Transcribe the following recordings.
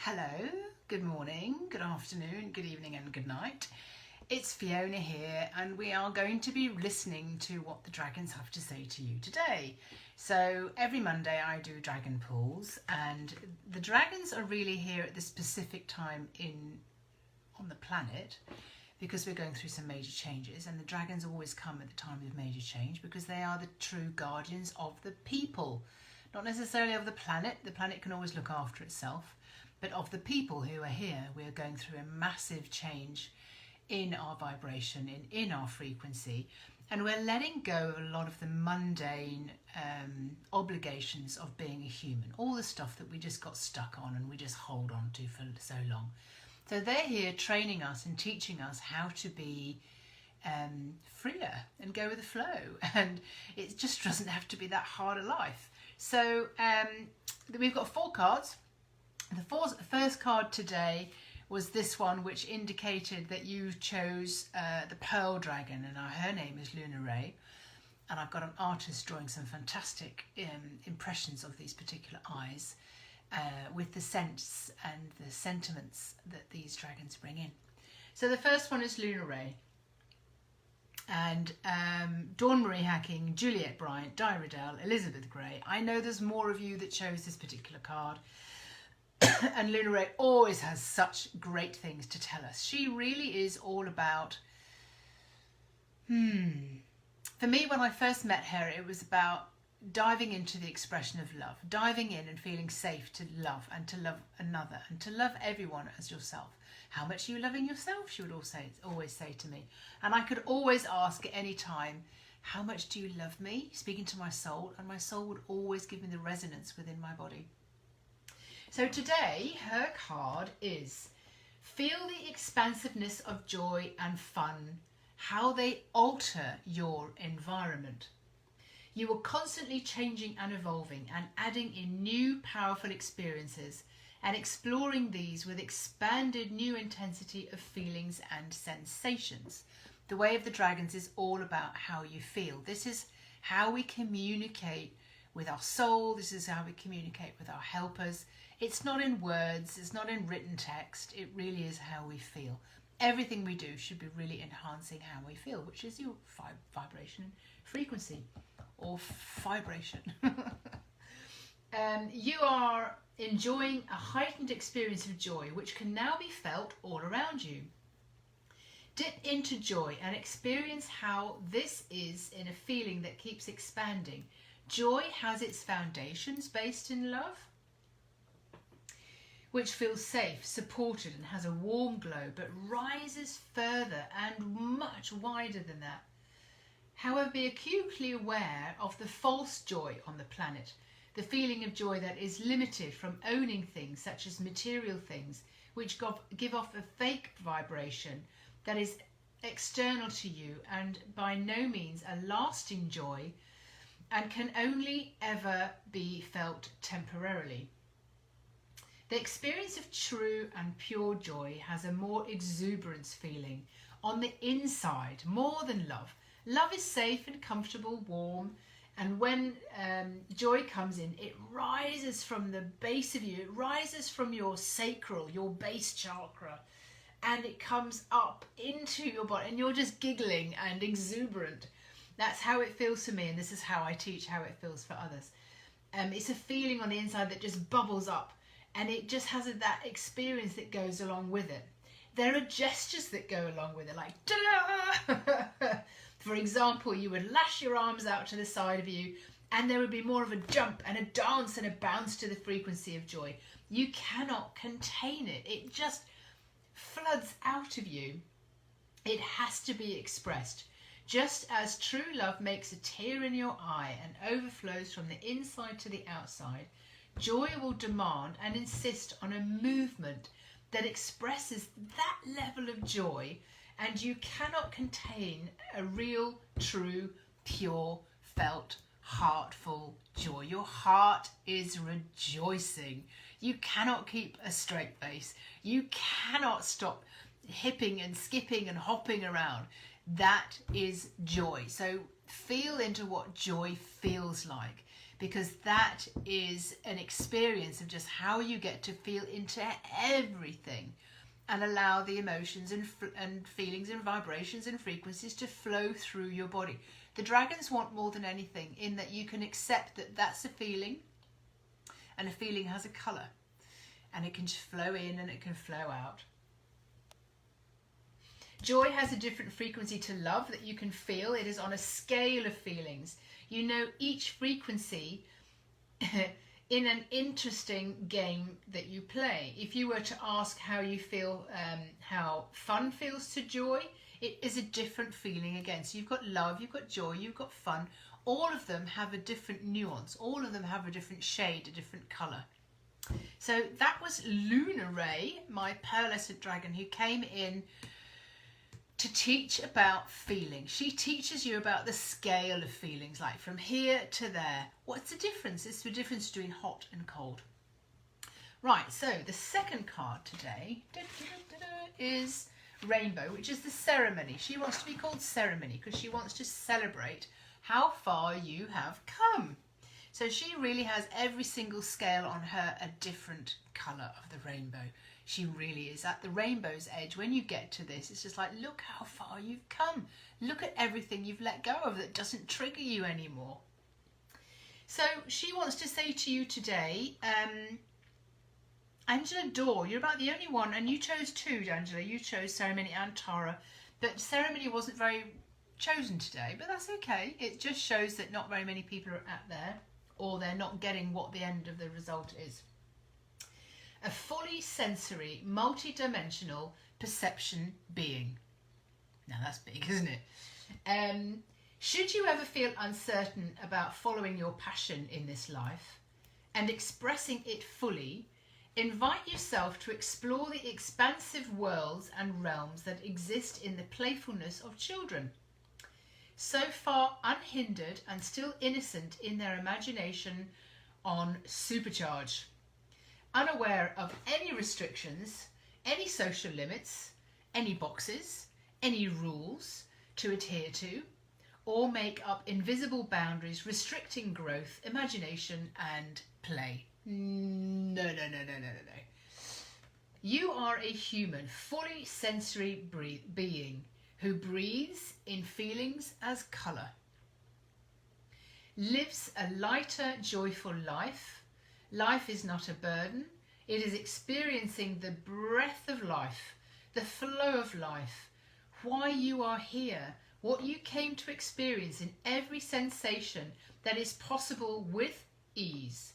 Hello, good morning, good afternoon, good evening and good night. It's Fiona here and we are going to be listening to what the dragons have to say to you today. So every Monday I do dragon pools and the dragons are really here at this specific time on the planet because we're going through some major changes, and the dragons always come at the time of major change because they are the true guardians of the people. Not necessarily of the planet can always look after itself, but of the people who are here. We are going through a massive change in our vibration, in our frequency, and we're letting go of a lot of the mundane obligations of being a human, all the stuff that we just got stuck on and we just hold on to for so long. So they're here training us and teaching us how to be freer and go with the flow, and it just doesn't have to be that hard a life. So we've got 4 cards. The first card today was this one, which indicated that you chose the Pearl Dragon, and her name is Luna Ray. And I've got an artist drawing some fantastic impressions of these particular eyes with the scents and the sentiments that these dragons bring in. So the first one is Luna Ray. And Dawn Marie Hacking, Juliet Bryant, Di Riddell, Elizabeth Gray. I know there's more of you that chose this particular card. And Luna Ray always has such great things to tell us. She really is all about, for me, when I first met her, it was about diving into the expression of love, diving in and feeling safe to love and to love another and to love everyone as yourself. How much are you loving yourself? She would always say to me. And I could always ask at any time, how much do you love me? Speaking to my soul, and my soul would always give me the resonance within my body. So today, her card is feel the expansiveness of joy and fun, how they alter your environment. You are constantly changing and evolving and adding in new powerful experiences and exploring these with expanded new intensity of feelings and sensations. The Way of the Dragons is all about how you feel. This is how we communicate with our soul. This is how we communicate with our helpers. It's not in words, it's not in written text, it really is how we feel. Everything we do should be really enhancing how we feel, which is your vibration and frequency, or vibration. You are enjoying a heightened experience of joy, which can now be felt all around you. Dip into joy and experience how this is in a feeling that keeps expanding. Joy has its foundations based in love, which feels safe, supported, and has a warm glow, but rises further and much wider than that. However, be acutely aware of the false joy on the planet, the feeling of joy that is limited from owning things such as material things, which give off a fake vibration that is external to you and by no means a lasting joy, and can only ever be felt temporarily. The experience of true and pure joy has a more exuberant feeling on the inside, more than love. Love is safe and comfortable, warm, and when joy comes in, it rises from the base of you, it rises from your sacral, your base chakra, and it comes up into your body, and you're just giggling and exuberant. That's how it feels to me, and this is how I teach how it feels for others. It's a feeling on the inside that just bubbles up, and it just has that experience that goes along with it. There are gestures that go along with it, like ta-da! For example, you would lash your arms out to the side of you, and there would be more of a jump and a dance and a bounce to the frequency of joy. You cannot contain it. It just floods out of you. It has to be expressed. Just as true love makes a tear in your eye and overflows from the inside to the outside, joy will demand and insist on a movement that expresses that level of joy, and you cannot contain a real, true, pure, felt, heartful joy. Your heart is rejoicing. You cannot keep a straight face. You cannot stop hipping and skipping and hopping around. That is joy. So feel into what joy feels like, because that is an experience of just how you get to feel into everything and allow the emotions and feelings and vibrations and frequencies to flow through your body. The dragons want more than anything in that you can accept that that's a feeling, and a feeling has a colour, and it can just flow in and it can flow out. Joy has a different frequency to love that you can feel. It is on a scale of feelings. You know each frequency in an interesting game that you play. If you were to ask how you feel, how fun feels to joy, it is a different feeling again. So you've got love, you've got joy, you've got fun. All of them have a different nuance. All of them have a different shade, a different colour. So that was Luna Ray, my pearlescent dragon, who came in to teach about feeling. She teaches you about the scale of feelings, like from here to there. What's the difference? It's the difference between hot and cold. Right, so the second card today is Rainbow, which is the ceremony. She wants to be called ceremony because she wants to celebrate how far you have come. So she really has every single scale on her a different colour of the rainbow. She really is at the rainbow's edge. When you get to this, it's just like, look how far you've come. Look at everything you've let go of that doesn't trigger you anymore. So she wants to say to you today, Angela Dorr, you're about the only one, and you chose two, Angela. You chose Ceremony and Tara, but Ceremony wasn't very chosen today, but that's okay. It just shows that not very many people are at there, or they're not getting what the end of the result is. A fully sensory, multi-dimensional perception being. Now that's big, isn't it? Should you ever feel uncertain about following your passion in this life and expressing it fully, invite yourself to explore the expansive worlds and realms that exist in the playfulness of children. So far unhindered and still innocent in their imagination on Supercharge. Unaware of any restrictions, any social limits, any boxes, any rules to adhere to, or make up invisible boundaries restricting growth, imagination and play. No. You are a human, fully sensory being who breathes in feelings as colour, lives a lighter, joyful life. Life is not a burden. It is experiencing the breath of life, the flow of life, why you are here, what you came to experience in every sensation that is possible with ease.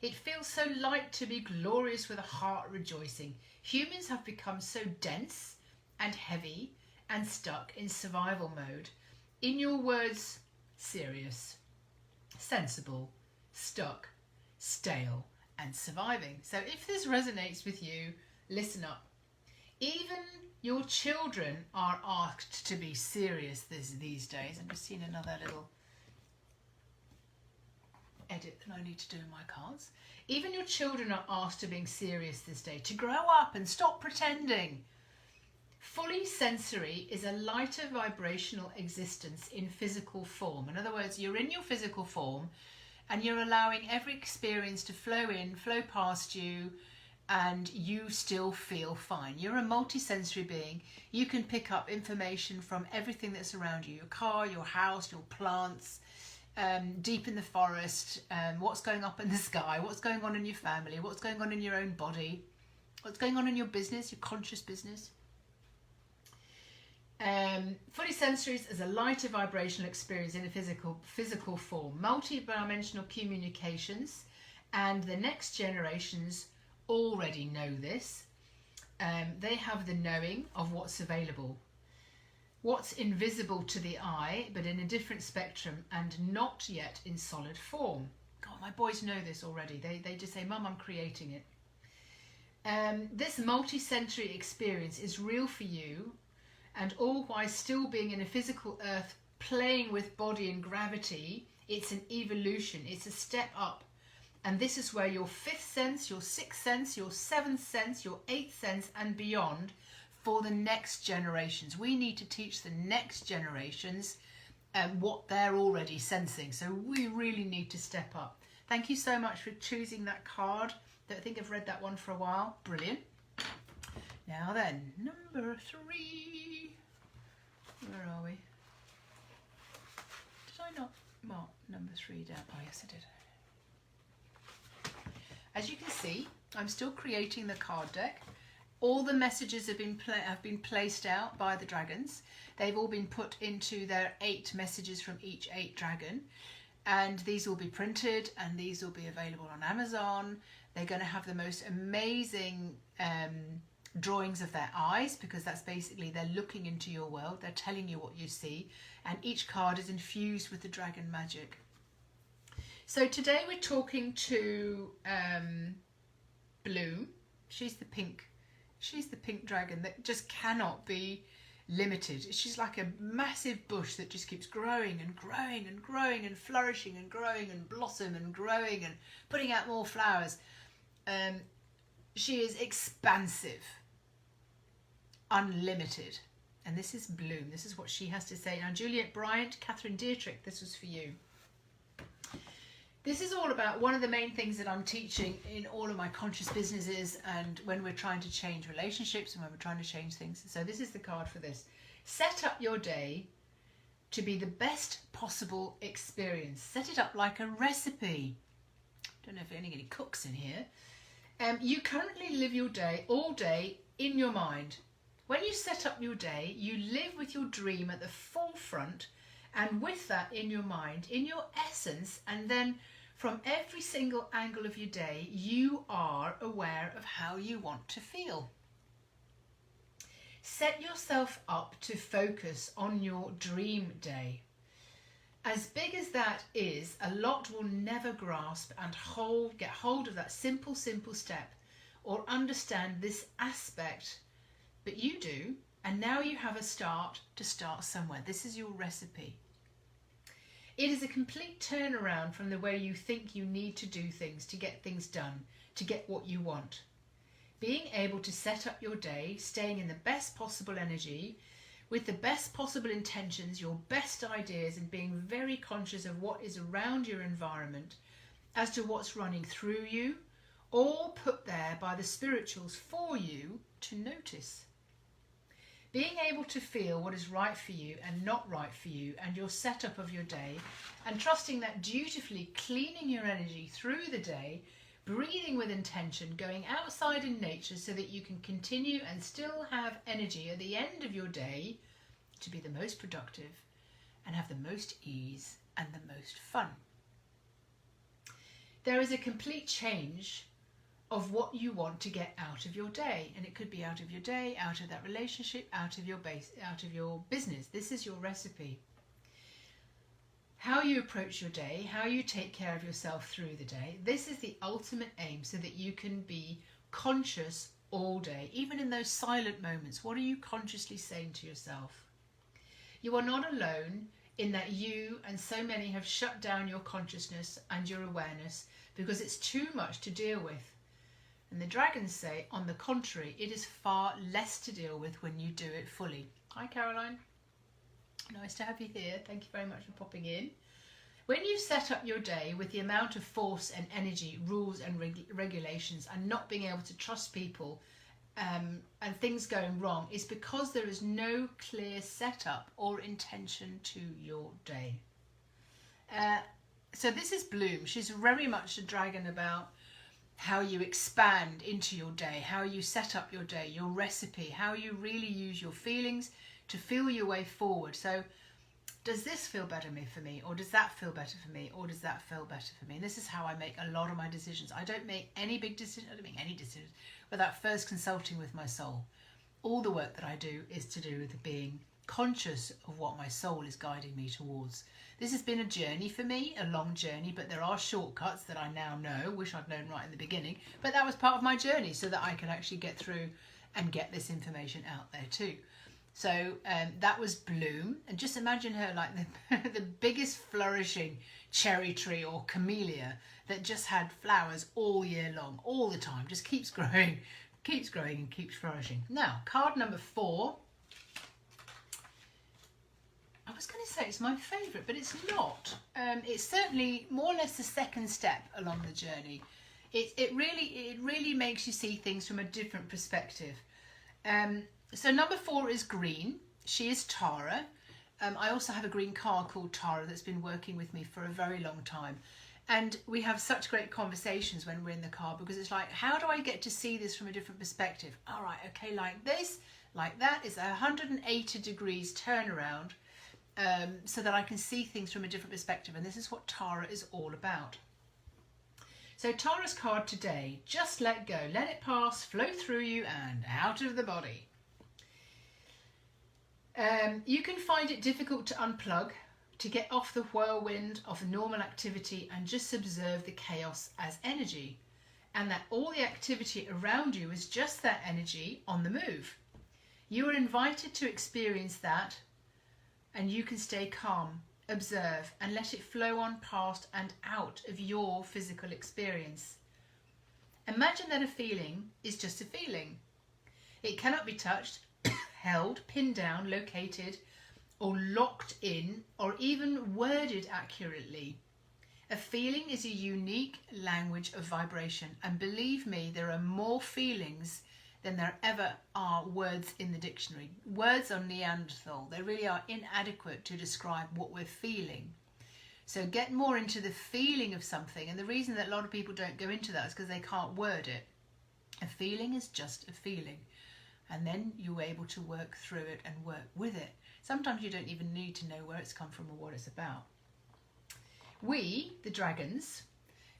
It feels so light to be glorious with a heart rejoicing. Humans have become so dense and heavy and stuck in survival mode. In your words, serious, sensible, stuck, stale and surviving. So if this resonates with you, listen up. Even your children are asked to be serious these days. I'm just seeing another little edit that I need to do in my cards. Even your children are asked to be serious this day, to grow up and stop pretending. Fully sensory is a lighter vibrational existence in physical form. In other words, you're in your physical form and you're allowing every experience to flow in, flow past you, and you still feel fine. You're a multi-sensory being. You can pick up information from everything that's around you, your car, your house, your plants, deep in the forest, what's going up in the sky, what's going on in your family, what's going on in your own body, what's going on in your business, your conscious business. Fully sensory is a lighter vibrational experience in a physical form, multi-dimensional communications, and the next generations already know this. They have the knowing of what's available, what's invisible to the eye, but in a different spectrum and not yet in solid form. God, my boys know this already. They just say, Mum, I'm creating it. This multi-sensory experience is real for you, and all while still being in a physical earth, playing with body and gravity. It's an evolution, it's a step up. And this is where your fifth sense, your sixth sense, your seventh sense, your eighth sense and beyond for the next generations. We need to teach the next generations what they're already sensing. So we really need to step up. Thank you so much for choosing that card. I think I've read that one for a while. Brilliant. Now then, number 3. Where are we? Did I not mark number 3 down? Oh yes, I did. As you can see, I'm still creating the card deck. All the messages have been placed out by the dragons. They've all been put into their 8 messages from each 8 dragon. And these will be printed and these will be available on Amazon. They're going to have the most amazing drawings of their eyes, because that's basically they're looking into your world. They're telling you what you see. And each card is infused with the dragon magic. So today we're talking to Bloom. She's the pink dragon that just cannot be limited. She's like a massive bush that just keeps growing and growing and growing and flourishing and growing and blossom and growing and putting out more flowers. She is expansive, unlimited. And this is Bloom. This is what she has to say. Now, Juliet Bryant, Catherine Dietrich, this was for you. This is all about one of the main things that I'm teaching in all of my conscious businesses and when we're trying to change relationships and when we're trying to change things. So this is the card for this. Set up your day to be the best possible experience. Set it up like a recipe. Don't know if there are any cooks in here. You currently live your day all day in your mind. When you set up your day, you live with your dream at the forefront and with that in your mind, in your essence, and then from every single angle of your day, you are aware of how you want to feel. Set yourself up to focus on your dream day. As big as that is, a lot will never grasp and get hold of that simple step or understand this aspect, but you do, and now you have a start to start somewhere. This is your recipe. It is a complete turnaround from the way you think you need to do things to get things done, to get what you want. Being able to set up your day, staying in the best possible energy, with the best possible intentions, your best ideas, and being very conscious of what is around your environment as to what's running through you, all put there by the spirituals for you to notice. Being able to feel what is right for you and not right for you and your setup of your day, and trusting that dutifully cleaning your energy through the day, breathing with intention, going outside in nature so that you can continue and still have energy at the end of your day to be the most productive and have the most ease and the most fun. There is a complete change of what you want to get out of your day, and it could be out of your day, out of that relationship, out of your business. This is your recipe. How you approach your day, how you take care of yourself through the day, this is the ultimate aim, so that you can be conscious all day, even in those silent moments. What are you consciously saying to yourself? You are not alone in that you and so many have shut down your consciousness and your awareness because it's too much to deal with. And the dragons say, on the contrary, it is far less to deal with when you do it fully. Hi, Caroline. Nice to have you here. Thank you very much for popping in. When you set up your day with the amount of force and energy, rules and regulations, and not being able to trust people and things going wrong, is because there is no clear setup or intention to your day. So this is Bloom. She's very much a dragon about how you expand into your day, how you set up your day, your recipe, how you really use your feelings to feel your way forward. So does this feel better for me, or does that feel better for me, or does that feel better for me? And this is how I make a lot of my decisions. I don't make any big decisions, I don't make any decisions without first consulting with my soul. All the work that I do is to do with being conscious of what my soul is guiding me towards. This has been a journey for me, a long journey, but there are shortcuts that I now know. Wish I'd known right in the beginning, but that was part of my journey so that I could actually get through and get this information out there too. So that was Bloom, and just imagine her like the biggest flourishing cherry tree or camellia that just had flowers all year long, all the time, just keeps growing and keeps flourishing. Now, card number 4. Oh, was going to say it's my favourite, but it's not. It's certainly more or less the second step along the journey. It really makes you see things from a different perspective. So number 4 is green. She is Tara. I also have a green card called Tara that's been working with me for a very long time. And we have such great conversations when we're in the car, because it's like, how do I get to see this from a different perspective? All right, okay, like this, like that. It's a 180 degrees turnaround, so that I can see things from a different perspective. And this is what Tara is all about. So Tara's card today, just let go, let it pass, flow through you and out of the body. You can find it difficult to unplug, to get off the whirlwind of normal activity and just observe the chaos as energy, and that all the activity around you is just that energy on the move. You are invited to experience that, and you can stay calm, observe, and let it flow on past and out of your physical experience. Imagine that a feeling is just a feeling. It cannot be touched, held, pinned down, located, or locked in, or even worded accurately. A feeling is a unique language of vibration, and believe me, there are more feelings than there ever are words in the dictionary. Words are Neanderthal. They really are inadequate to describe what we're feeling. So get more into the feeling of something, and the reason that a lot of people don't go into that is because they can't word it. A feeling is just a feeling, and then you're able to work through it and work with it. Sometimes you don't even need to know where it's come from or what it's about. We, the dragons,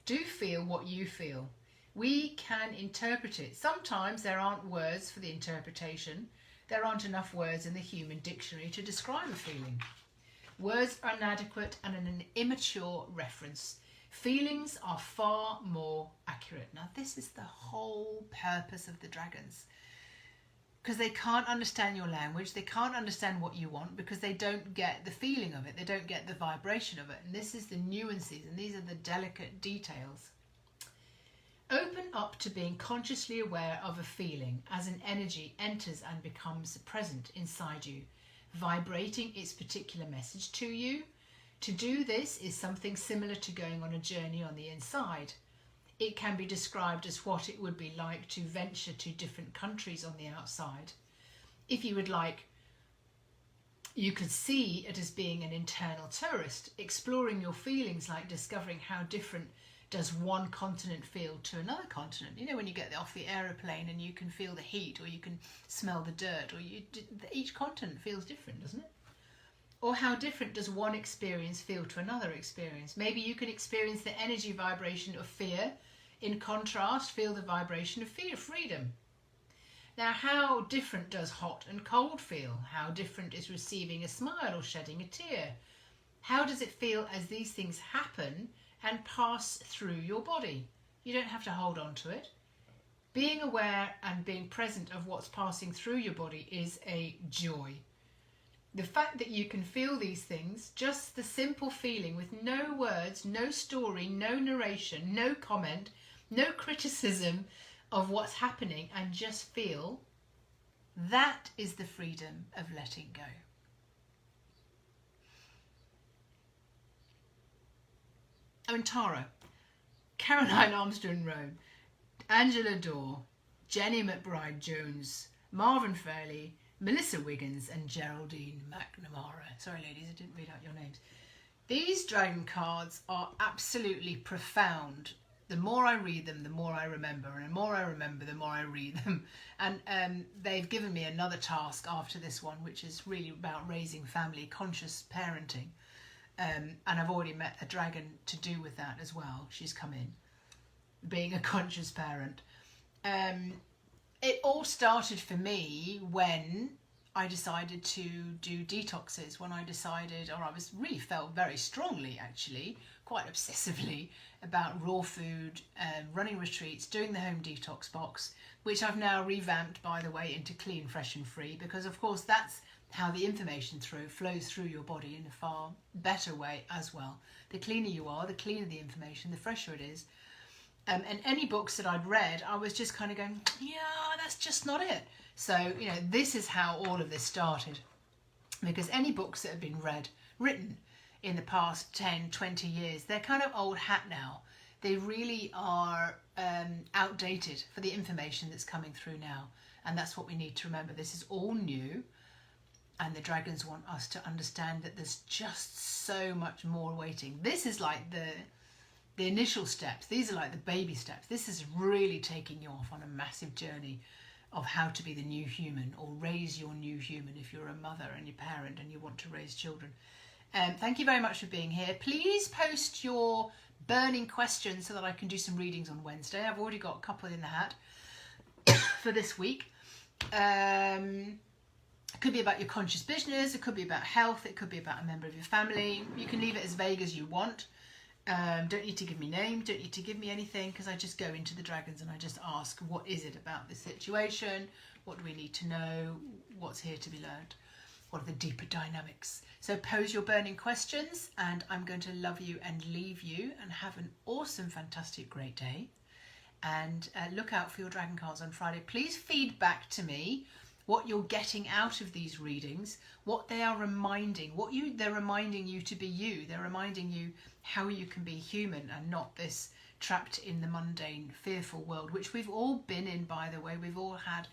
do feel what you feel. We can interpret it. Sometimes there aren't words for the interpretation. There aren't enough words in the human dictionary to describe a feeling. Words are inadequate and an immature reference. Feelings are far more accurate. Now, this is the whole purpose of the dragons. Because they can't understand your language, they can't understand what you want, because they don't get the feeling of it, they don't get the vibration of it. And this is the nuances, and these are the delicate details. Open up to being consciously aware of a feeling as an energy enters and becomes present inside you, vibrating its particular message to you. To do this is something similar to going on a journey on the inside. It can be described as what it would be like to venture to different countries on the outside. If you would like, you could see it as being an internal tourist, exploring your feelings, like discovering how different does one continent feel to another continent. You know, when you get off the aeroplane and you can feel the heat, or you can smell the dirt, or each continent feels different, doesn't it? Or how different does one experience feel to another experience? Maybe you can experience the energy vibration of fear. In contrast, feel the vibration of fear, freedom. Now, how different does hot and cold feel? How different is receiving a smile or shedding a tear? How does it feel as these things happen and pass through your body? You don't have to hold on to it. Being aware and being present of what's passing through your body is a joy. The fact that you can feel these things, just the simple feeling with no words, no story, no narration, no comment, no criticism of what's happening, and just feel, that is the freedom of letting go. Oh, and Tara, Caroline Armstrong-Rome, Angela Dorr, Jenny McBride-Jones, Marvin Fairley, Melissa Wiggins and Geraldine McNamara. Sorry ladies, I didn't read out your names. These dragon cards are absolutely profound. The more I read them, the more I remember, and the more I remember, the more I read them. And they've given me another task after this one, which is really about raising family, conscious parenting. And I've already met a dragon to do with that as well. She's come in, being a conscious parent. It all started for me when I decided to do detoxes, when I decided, or I was really felt very strongly actually, quite obsessively, about raw food, running retreats, doing the home detox box, which I've now revamped, by the way, into clean, fresh and free, because of course that's how the information flows through your body in a far better way as well. The cleaner you are, the cleaner the information, the fresher it is. And any books that I'd read, I was just kind of going, yeah, that's just not it. So, you know, this is how all of this started. because any books that have been written in the past 10, 20 years, they're kind of old hat now. They really are outdated for the information that's coming through now. And that's what we need to remember. This is all new. And the dragons want us to understand that there's just so much more waiting. This is like the initial steps. These are like the baby steps. This is really taking you off on a massive journey of how to be the new human, or raise your new human if you're a mother and your parent and you want to raise children. Thank you very much for being here. Please post your burning questions so that I can do some readings on Wednesday. I've already got a couple in the hat for this week. It could be about your conscious business, it could be about health, it could be about a member of your family. You can leave it as vague as you want. Don't need to give me name, don't need to give me anything, because I just go into the dragons and I just ask, what is it about this situation? What do we need to know? What's here to be learned? What are the deeper dynamics? So pose your burning questions, and I'm going to love you and leave you, and have an awesome, fantastic, great day. And look out for your dragon cards on Friday. Please feed back to me what you're getting out of these readings, what they are reminding, they're reminding you to be you. They're reminding you how you can be human and not this trapped in the mundane, fearful world, which we've all been in, by the way. We've all had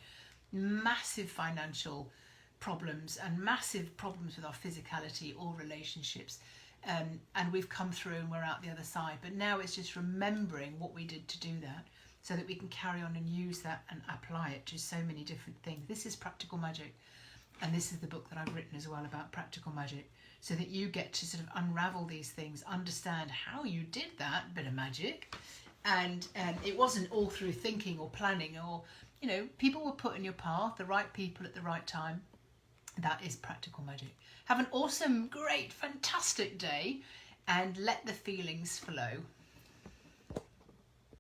massive financial problems and massive problems with our physicality or relationships. And we've come through and we're out the other side. But now it's just remembering what we did to do that, so that we can carry on and use that and apply it to so many different things. This is Practical Magic, and this is the book that I've written as well about practical magic, so that you get to sort of unravel these things, understand how you did that bit of magic, and it wasn't all through thinking or planning, or, you know, people were put in your path, the right people at the right time. That is practical magic. Have an awesome, great, fantastic day, and let the feelings flow.